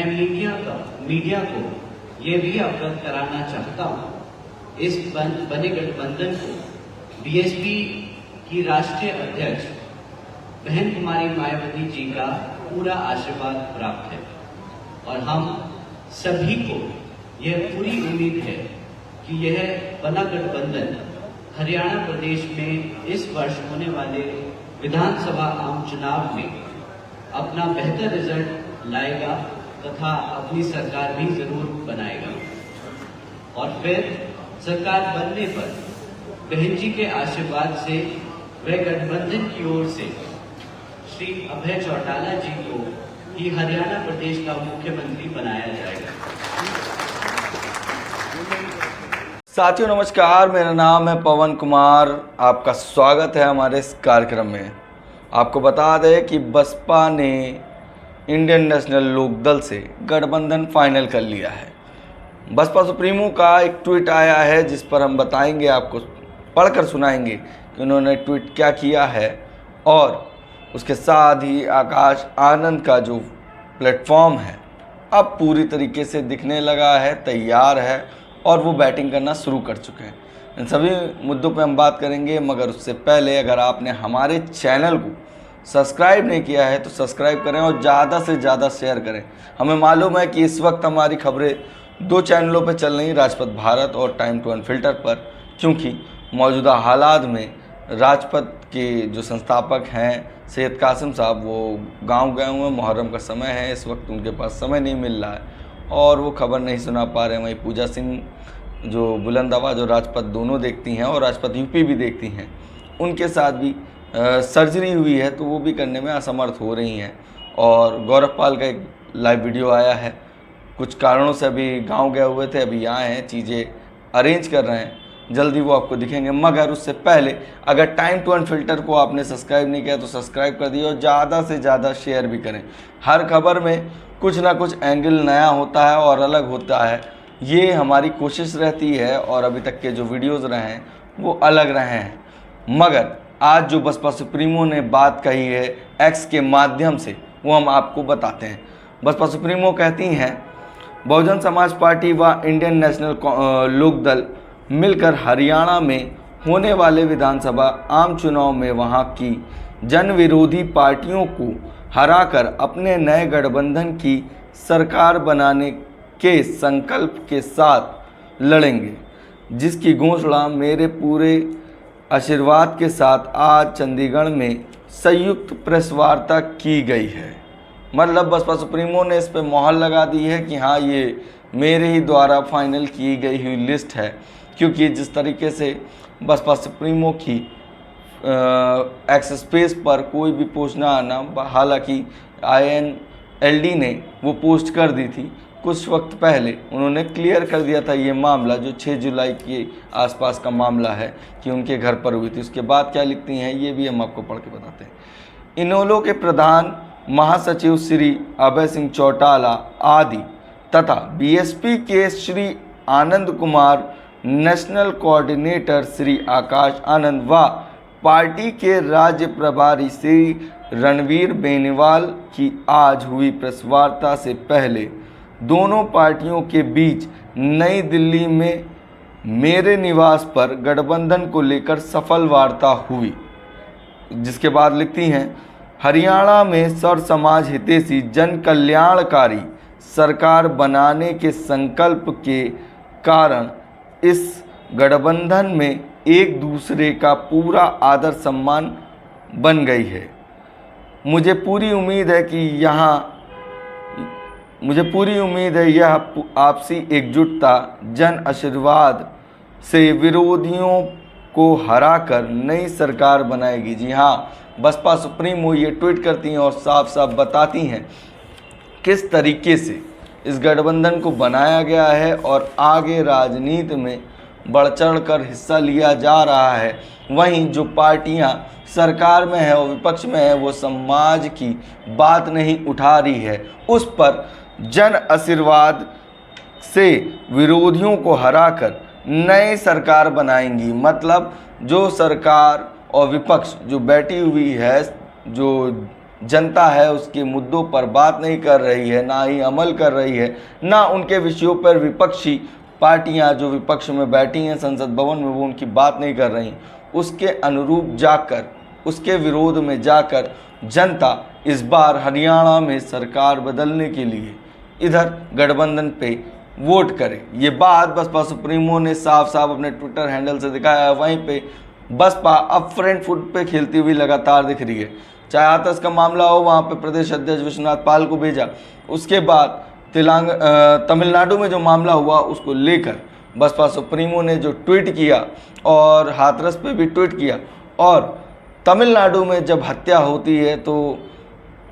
मैं मीडिया को ये भी अवगत कराना चाहता हूँ, इस बने गठबंधन को बीएसपी की राष्ट्रीय अध्यक्ष बहन कुमारी मायावती जी का पूरा आशीर्वाद प्राप्त है और हम सभी को यह पूरी उम्मीद है कि यह बना गठबंधन हरियाणा प्रदेश में इस वर्ष होने वाले विधानसभा आम चुनाव में अपना बेहतर रिजल्ट लाएगा तथा अपनी सरकार भी जरूर बनाएगा और फिर सरकार बनने पर बहन जी के आशीर्वाद से वह गठबंधन की ओर से श्री अभय चौटाला जी को ही हरियाणा प्रदेश का मुख्यमंत्री बनाया जाएगा। साथियों नमस्कार, मेरा नाम है पवन कुमार। आपका स्वागत है हमारे इस कार्यक्रम में। आपको बता दें कि बसपा ने इंडियन नेशनल लोकदल से गठबंधन फाइनल कर लिया है। बसपा सुप्रीमो का एक ट्वीट आया है जिस पर हम बताएंगे, आपको पढ़कर सुनाएंगे कि उन्होंने ट्वीट क्या किया है और उसके साथ ही आकाश आनंद का जो प्लेटफॉर्म है अब पूरी तरीके से दिखने लगा है, तैयार है और वो बैटिंग करना शुरू कर चुके हैं। इन सभी मुद्दों पे हम बात करेंगे, मगर उससे पहले अगर आपने हमारे चैनल को सब्सक्राइब नहीं किया है तो सब्सक्राइब करें और ज़्यादा से ज़्यादा शेयर करें। हमें मालूम है कि इस वक्त हमारी खबरें दो चैनलों पर चल रही, राजपथ भारत और टाइम टू अनफिल्टर पर, क्योंकि मौजूदा हालात में राजपथ के जो संस्थापक हैं सैयद कासिम साहब वो गांव गए हुए हैं। मुहर्रम का समय है, इस वक्त उनके पास समय नहीं मिल रहा है और वो खबर नहीं सुना पा रहे हैं। वहीं पूजा सिंह जो बुलंद आवाज़ और राजपथ दोनों देखती हैं और राजपथ यूपी भी देखती हैं, उनके साथ भी सर्जरी हुई है तो वो भी करने में असमर्थ हो रही हैं। और गौरव पाल का एक लाइव वीडियो आया है, कुछ कारणों से अभी गांव गए हुए थे, अभी यहाँ हैं, चीज़ें अरेंज कर रहे हैं, जल्दी वो आपको दिखेंगे। मगर उससे पहले अगर टाइम टू अनफिल्टर को आपने सब्सक्राइब नहीं किया तो सब्सक्राइब कर दिए और ज़्यादा से ज़्यादा शेयर भी करें। हर खबर में कुछ ना कुछ एंगल नया होता है और अलग होता है, ये हमारी कोशिश रहती है और अभी तक के जो वीडियोज़ रहे हैं वो अलग रहे हैं। मगर आज जो बसपा सुप्रीमो ने बात कही है एक्स के माध्यम से वो हम आपको बताते हैं। बसपा सुप्रीमो कहती हैं बहुजन समाज पार्टी व इंडियन नेशनल लोकदल मिलकर हरियाणा में होने वाले विधानसभा आम चुनाव में वहां की जन विरोधी पार्टियों को हराकर अपने नए गठबंधन की सरकार बनाने के संकल्प के साथ लड़ेंगे, जिसकी घोषणा मेरे पूरे आशीर्वाद के साथ आज चंडीगढ़ में संयुक्त प्रेस वार्ता की गई है। मतलब बसपा सुप्रीमो ने इस पर मोहर लगा दी है कि हाँ, ये मेरे ही द्वारा फाइनल की गई हुई लिस्ट है, क्योंकि जिस तरीके से बसपा सुप्रीमो की एक्स स्पेस पर कोई भी पोस्ट ना आना, हालांकि INLD ने वो पोस्ट कर दी थी कुछ वक्त पहले, उन्होंने क्लियर कर दिया था ये मामला जो 6 जुलाई के आसपास का मामला है कि उनके घर पर हुई थी। उसके बाद क्या लिखती हैं ये भी हम आपको पढ़ के बताते हैं। इनेलो के प्रधान महासचिव श्री अभय सिंह चौटाला आदि तथा BSP के श्री आनंद कुमार, नेशनल कोऑर्डिनेटर श्री आकाश आनंद व पार्टी के राज्य प्रभारी श्री रणवीर बेनीवाल की आज हुई प्रेस वार्ता से पहले दोनों पार्टियों के बीच नई दिल्ली में मेरे निवास पर गठबंधन को लेकर सफल वार्ता हुई। जिसके बाद लिखती हैं हरियाणा में सर्व समाज हितैषी जन कल्याणकारी सरकार बनाने के संकल्प के कारण इस गठबंधन में एक दूसरे का पूरा आदर सम्मान बन गई है। मुझे पूरी उम्मीद है यह आपसी एकजुटता जन आशीर्वाद से विरोधियों को हराकर नई सरकार बनाएगी। जी हाँ, बसपा सुप्रीमो ये ट्वीट करती हैं और साफ साफ बताती हैं किस तरीके से इस गठबंधन को बनाया गया है और आगे राजनीति में बढ़ चढ़ कर हिस्सा लिया जा रहा है। वहीं जो पार्टियां सरकार में है और विपक्ष में है वो समाज की बात नहीं उठा रही है, उस पर जन आशीर्वाद से विरोधियों को हराकर नई सरकार बनाएंगी। मतलब जो सरकार और विपक्ष जो बैठी हुई है, जो जनता है उसके मुद्दों पर बात नहीं कर रही है, ना ही अमल कर रही है, ना उनके विषयों पर विपक्षी पार्टियां जो विपक्ष में बैठी हैं संसद भवन में वो उनकी बात नहीं कर रही, उसके अनुरूप जाकर, उसके विरोध में जाकर जनता इस बार हरियाणा में सरकार बदलने के लिए इधर गठबंधन पे वोट करे। ये बात बसपा सुप्रीमो ने साफ साफ अपने ट्विटर हैंडल से दिखाया है। वहीं पे बसपा अब फ्रंट फुट पे खेलती हुई लगातार दिख रही है। चाहे हाथरस का मामला हो, वहाँ पे प्रदेश अध्यक्ष विश्वनाथ पाल को भेजा, उसके बाद तमिलनाडु में जो मामला हुआ उसको लेकर बसपा सुप्रीमो ने जो ट्वीट किया और हाथरस पे भी ट्वीट किया, और तमिलनाडु में जब हत्या होती है तो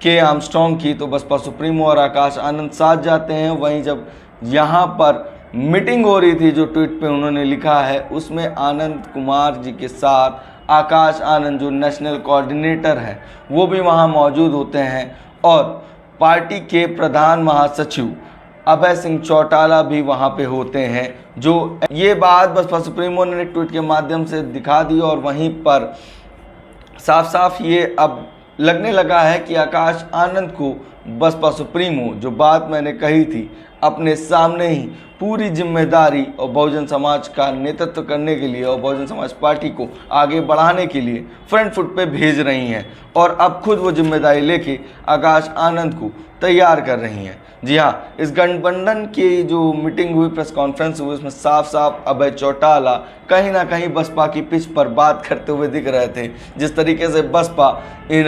के आर्मस्ट्रॉन्ग की, तो बसपा सुप्रीमो और आकाश आनंद साथ जाते हैं। वहीं जब यहाँ पर मीटिंग हो रही थी, जो ट्वीट पे उन्होंने लिखा है उसमें आनंद कुमार जी के साथ आकाश आनंद जो नेशनल कोऑर्डिनेटर हैं वो भी वहाँ मौजूद होते हैं, और पार्टी के प्रधान महासचिव अभय सिंह चौटाला भी वहाँ पे होते हैं। जो ये बात बसपा सुप्रीमो ने ट्वीट के माध्यम से दिखा दी, और वहीं पर साफ साफ ये अब लगने लगा है कि आकाश आनंद को बसपा सुप्रीमो, जो बात मैंने कही थी, अपने सामने ही पूरी जिम्मेदारी और बहुजन समाज का नेतृत्व करने के लिए और बहुजन समाज पार्टी को आगे बढ़ाने के लिए फ्रंट फुट पे भेज रही हैं, और अब खुद वो जिम्मेदारी लेके आकाश आनंद को तैयार कर रही हैं। जी हाँ, इस गठबंधन की जो मीटिंग हुई, प्रेस कॉन्फ्रेंस हुई, उसमें साफ साफ अभय चौटाला कहीं ना कहीं बसपा की पिच पर बात करते हुए दिख रहे थे। जिस तरीके से बसपा इन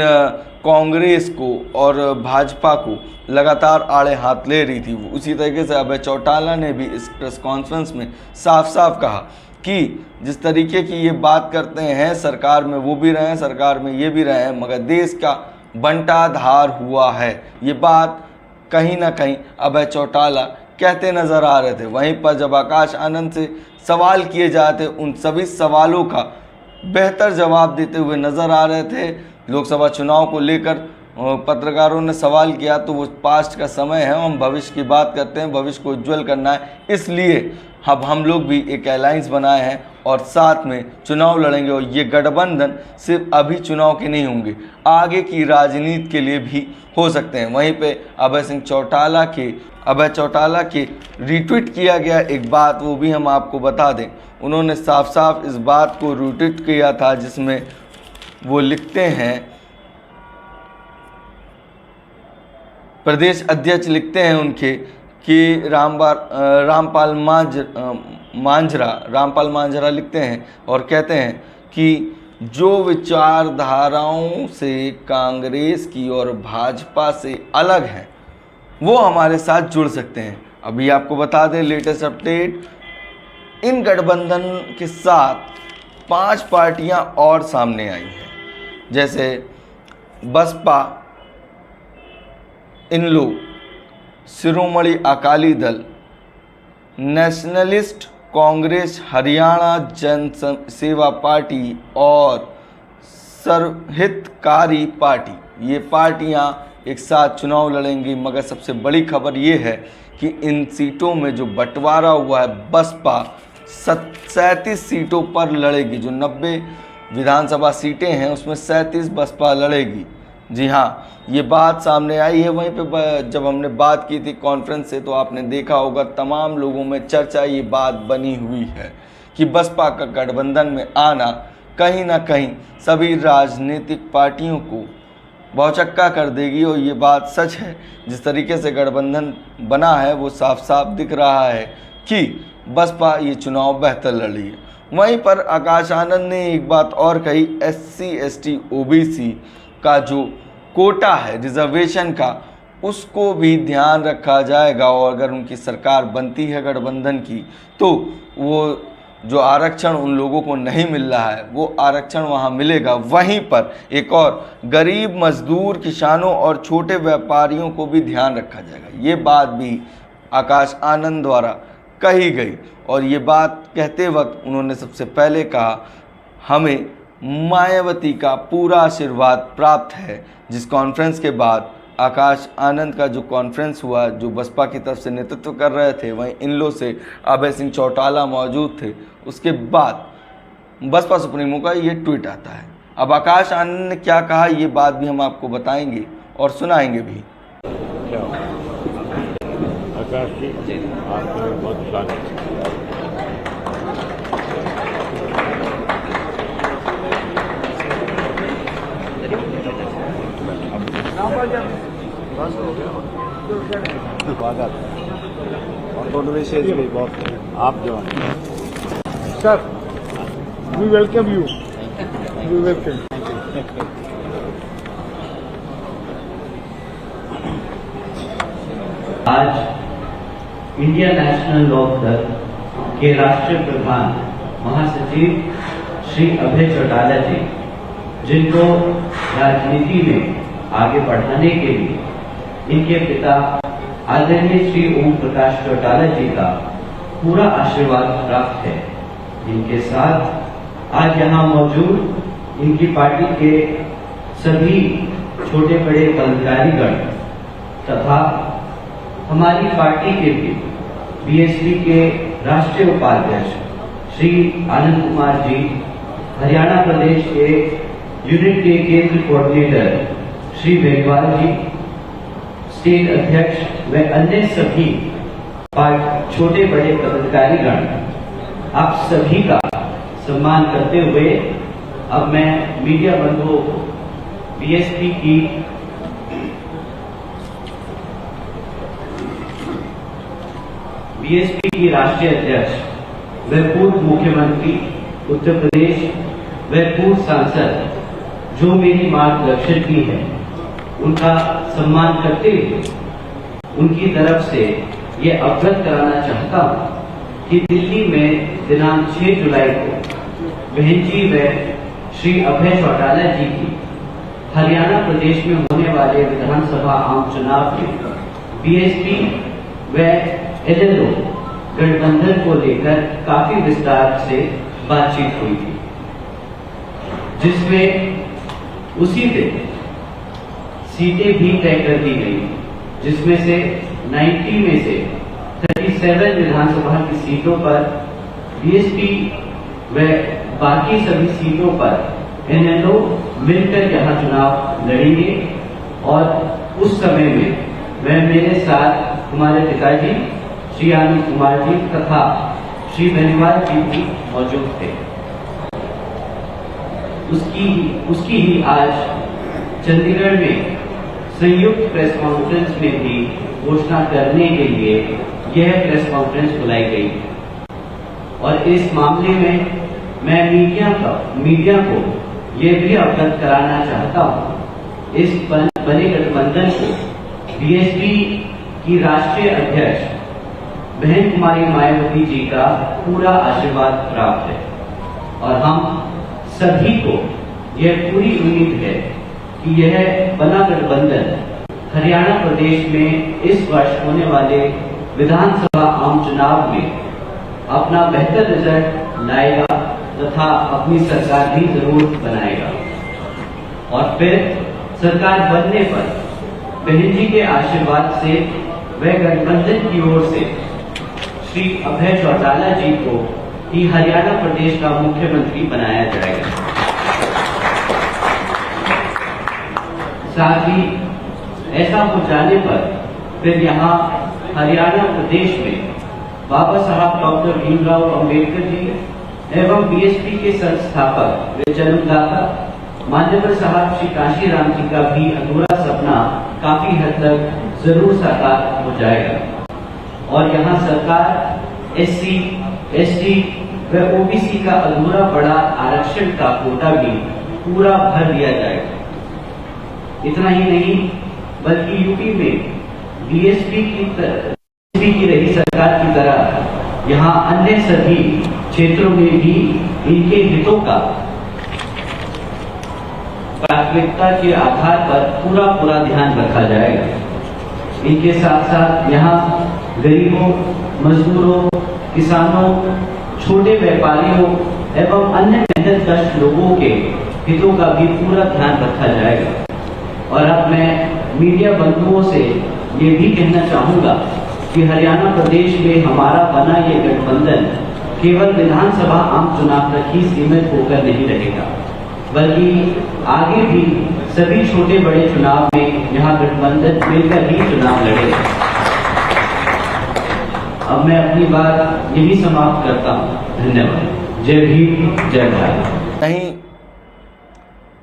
कांग्रेस को और भाजपा को लगातार आड़े हाथ ले रही थी, उसी तरीके से अभय चौटाला ने भी इस प्रेस कॉन्फ्रेंस में साफ साफ कहा कि जिस तरीके की ये बात करते हैं, सरकार में वो भी रहे हैं, सरकार में ये भी रहे हैं, मगर देश का बंटाधार हुआ है, ये बात कहीं ना कहीं अभय चौटाला कहते नज़र आ रहे थे। वहीं पर जब आकाश आनंद से सवाल किए जाते, उन सभी सवालों का बेहतर जवाब देते हुए नज़र आ रहे थे। लोकसभा चुनाव को लेकर पत्रकारों ने सवाल किया तो वो पास्ट का समय है, हम भविष्य की बात करते हैं, भविष्य को उज्ज्वल करना है, इसलिए अब हम लोग भी एक अलायंस बनाए हैं और साथ में चुनाव लड़ेंगे, और ये गठबंधन सिर्फ अभी चुनाव के नहीं होंगे, आगे की राजनीति के लिए भी हो सकते हैं। वहीं पे अभय चौटाला के रिट्वीट किया गया एक बात, वो भी हम आपको बता दें। उन्होंने साफ साफ इस बात को रिट्वीट किया था जिसमें वो लिखते हैं, प्रदेश अध्यक्ष लिखते हैं उनके कि रामपाल मांझरा लिखते हैं और कहते हैं कि जो विचारधाराओं से कांग्रेस की और भाजपा से अलग हैं वो हमारे साथ जुड़ सकते हैं। अभी आपको बता दें लेटेस्ट अपडेट, इन गठबंधन के साथ 5 पार्टियां और सामने आई हैं, जैसे बसपा, इनलो, शिरोमणि अकाली दल, नेशनलिस्ट कांग्रेस हरियाणा जन सेवा पार्टी और सर्वहितकारी पार्टी। ये पार्टियां एक साथ चुनाव लड़ेंगी, मगर सबसे बड़ी खबर ये है कि इन सीटों में जो बंटवारा हुआ है, बसपा 37 सीटों पर लड़ेगी। जो 90 विधानसभा सीटें हैं उसमें 37 बसपा लड़ेगी। जी हाँ, ये बात सामने आई है। वहीं पे जब हमने बात की थी कॉन्फ्रेंस से, तो आपने देखा होगा तमाम लोगों में चर्चा ये बात बनी हुई है कि बसपा का गठबंधन में आना कहीं ना कहीं सभी राजनीतिक पार्टियों को भौचक्का कर देगी, और ये बात सच है। जिस तरीके से गठबंधन बना है वो साफ साफ दिख रहा है कि बसपा ये चुनाव बेहतर लड़ी है। वहीं पर आकाश आनंद ने एक बात और कही, SC ST OBC का जो कोटा है रिजर्वेशन का, उसको भी ध्यान रखा जाएगा, और अगर उनकी सरकार बनती है गठबंधन की तो वो जो आरक्षण उन लोगों को नहीं मिल रहा है वो आरक्षण वहाँ मिलेगा। वहीं पर एक और गरीब मजदूर, किसानों और छोटे व्यापारियों को भी ध्यान रखा जाएगा। ये बात भी आकाश आनंद द्वारा कही गई, और ये बात कहते वक्त उन्होंने सबसे पहले कहा, हमें मायावती का पूरा आशीर्वाद प्राप्त है। जिस कॉन्फ्रेंस के बाद आकाश आनंद का जो कॉन्फ्रेंस हुआ, जो बसपा की तरफ से नेतृत्व कर रहे थे, वहीं इनलो से अभय सिंह चौटाला मौजूद थे, उसके बाद बसपा सुप्रीमो का ये ट्वीट आता है। अब आकाश आनंद ने क्या कहा ये बात भी हम आपको बताएंगे और सुनाएंगे भी। क्या आकाश जी, आपका बहुत स्वागत है। स्वागत और दोनों विषय भी बहुत आप जो हैं Sir, we welcome you. We welcome. आज इंडिया नेशनल लोक दल के राष्ट्रीय प्रधान महासचिव श्री अभय चौटाला जी, जिनको राजनीति में आगे बढ़ाने के लिए इनके पिता आदरणीय श्री ओम प्रकाश चौटाला जी का पूरा आशीर्वाद प्राप्त है। इनके साथ आज यहाँ मौजूद इनकी पार्टी के सभी छोटे बड़े पदाधिकारीगण तथा हमारी पार्टी के भी बीएसपी के राष्ट्रीय उपाध्यक्ष श्री आनंद कुमार जी, हरियाणा प्रदेश के यूनिट के केंद्र कोऑर्डिनेटर श्री बेनीवाल जी, स्टेट अध्यक्ष व अन्य सभी छोटे बड़े पदाधिकारीगण, आप सभी का सम्मान करते हुए अब मैं मीडिया बंधुओं को बीएसपी की राष्ट्रीय अध्यक्ष व पूर्व मुख्यमंत्री उत्तर प्रदेश व पूर्व सांसद जो मेरी मार्गदर्शन की है, उनका सम्मान करते हुए उनकी तरफ से ये अवगत कराना चाहता हूं कि दिल्ली में दिनांक 6 जुलाई को बहन जी व श्री अभय चौटाला जी की हरियाणा प्रदेश में होने वाले विधानसभा आम चुनाव में बीएसपी व एलएलओ गठबंधन को लेकर काफी विस्तार से बातचीत हुई थी, जिसमें उसी दिन सीटें भी तय कर दी गई, जिसमें से 90 में से 37 विधानसभा की सीटों पर बीएसपी व बाकी सभी सीटों पर एनएलओ मिलकर यहां चुनाव लड़ेंगे। और उस समय में वह मेरे साथ हमारे पिताजी श्री आनंद कुमार जी तथा श्री बेनीवाल जी भी मौजूद थे। उसकी ही आज चंडीगढ़ में संयुक्त प्रेस कॉन्फ्रेंस में भी घोषणा करने के लिए यह प्रेस कॉन्फ्रेंस बुलाई गई। और इस मामले में मैं मीडिया को यह भी अवगत कराना चाहता हूं, इस बने गठबंधन को बीएसपी की राष्ट्रीय अध्यक्ष बहन कुमारी मायावती जी का पूरा आशीर्वाद प्राप्त है। और हम सभी को यह पूरी उम्मीद है कि यह बना गठबंधन हरियाणा प्रदेश में इस वर्ष होने वाले विधानसभा आम चुनाव में अपना बेहतर रिजल्ट लाएगा तथा अपनी सरकार भी जरूर बनाएगा। और फिर सरकार बनने पर बहन जी के आशीर्वाद से वह गठबंधन की ओर से श्री अभय चौटाला जी को ही हरियाणा प्रदेश का मुख्यमंत्री बनाया जाएगा। साथ ही ऐसा हो जाने पर फिर यहाँ हरियाणा प्रदेश में बाबा साहब डॉक्टर भीमराव अंबेडकर जी एवं बीएसपी के संस्थापक व जन्मदाता मान्यवर साहब श्री काशीराम जी का भी अधूरा सपना काफी हद तक जरूर साकार हो जाएगा। और यहाँ सरकार एससी, एसटी व ओबीसी का अधूरा पड़ा आरक्षण का कोटा भी पूरा भर दिया जाएगा। इतना ही नहीं बल्कि यूपी में बीएसपी की रही सरकार की तरह यहाँ अन्य सभी क्षेत्रों में भी इनके हितों का प्राथमिकता के आधार पर पूरा ध्यान रखा जाएगा। इनके साथ साथ यहाँ गरीबों, मजदूरों, किसानों, छोटे व्यापारियों एवं अन्य मेहनतकश लोगों के हितों का भी पूरा ध्यान रखा जाएगा। और अब मैं मीडिया बंधुओं से ये भी कहना चाहूंगा कि हरियाणा प्रदेश में हमारा बना ये गठबंधन केवल विधानसभा आम चुनाव तक ही सीमित होकर नहीं रहेगा। बल्कि आगे भी सभी छोटे बड़े चुनाव में यहाँ गठबंधन मिलकर ही चुनाव लड़ेगा। अब मैं अपनी बात यही समाप्त करता हूँ। धन्यवाद। जय भीम, जय भारत। नहीं,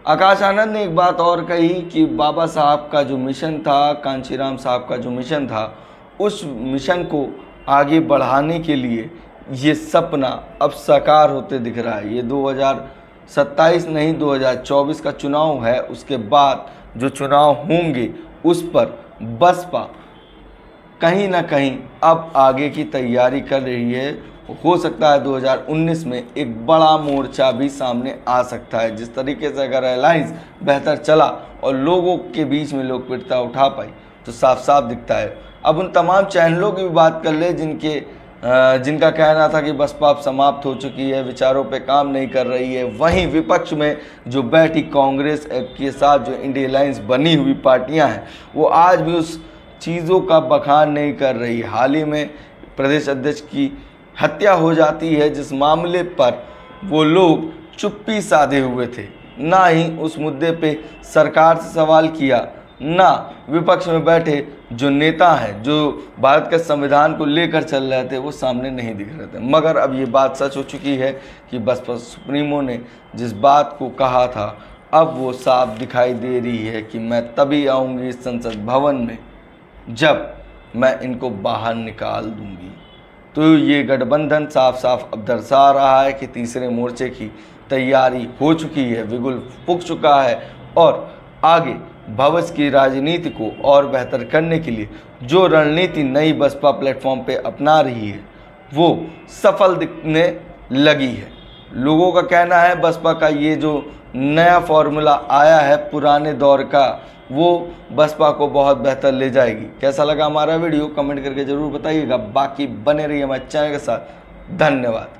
आकाश आनंद ने एक बात और कही कि बाबा साहब का जो मिशन था, कांशीराम साहब का जो मिशन था, उस मिशन को आगे बढ़ाने के लिए ये सपना अब साकार होते दिख रहा है। ये 2027 नहीं 2024 का चुनाव है। उसके बाद जो चुनाव होंगे उस पर बसपा कहीं ना कहीं अब आगे की तैयारी कर रही है। हो सकता है 2019 में एक बड़ा मोर्चा भी सामने आ सकता है। जिस तरीके से अगर अलायंस बेहतर चला और लोगों के बीच में लोकप्रियता उठा पाई तो साफ साफ दिखता है। अब उन तमाम चैनलों की भी बात कर ले जिनका कहना था कि बसपा अब समाप्त हो चुकी है, विचारों पे काम नहीं कर रही है। वहीं विपक्ष में जो बैठी कांग्रेस के साथ जो इंडिया अलायंस बनी हुई पार्टियां हैं, वो आज भी उस चीज़ों का बखान नहीं कर रही। हाल ही में प्रदेश अध्यक्ष की हत्या हो जाती है, जिस मामले पर वो लोग चुप्पी साधे हुए थे। ना ही उस मुद्दे पे सरकार से सवाल किया, ना विपक्ष में बैठे जो नेता हैं जो भारत के संविधान को लेकर चल रहे थे वो सामने नहीं दिख रहे थे। मगर अब ये बात सच हो चुकी है कि बसपा सुप्रीमो ने जिस बात को कहा था अब वो साफ दिखाई दे रही है कि मैं तभी आऊँगी संसद भवन में जब मैं इनको बाहर निकाल दूंगी। तो ये गठबंधन साफ साफ अब दर्शा रहा है कि तीसरे मोर्चे की तैयारी हो चुकी है, बिगुल फूंक चुका है और आगे भविष्य की राजनीति को और बेहतर करने के लिए जो रणनीति नई बसपा प्लेटफॉर्म पे अपना रही है वो सफल दिखने लगी है। लोगों का कहना है बसपा का ये जो नया फॉर्मूला आया है पुराने दौर का, वो बसपा को बहुत बेहतर ले जाएगी। कैसा लगा हमारा वीडियो कमेंट करके ज़रूर बताइएगा। बाकी बने रहिए हमारे चैनल के साथ। धन्यवाद।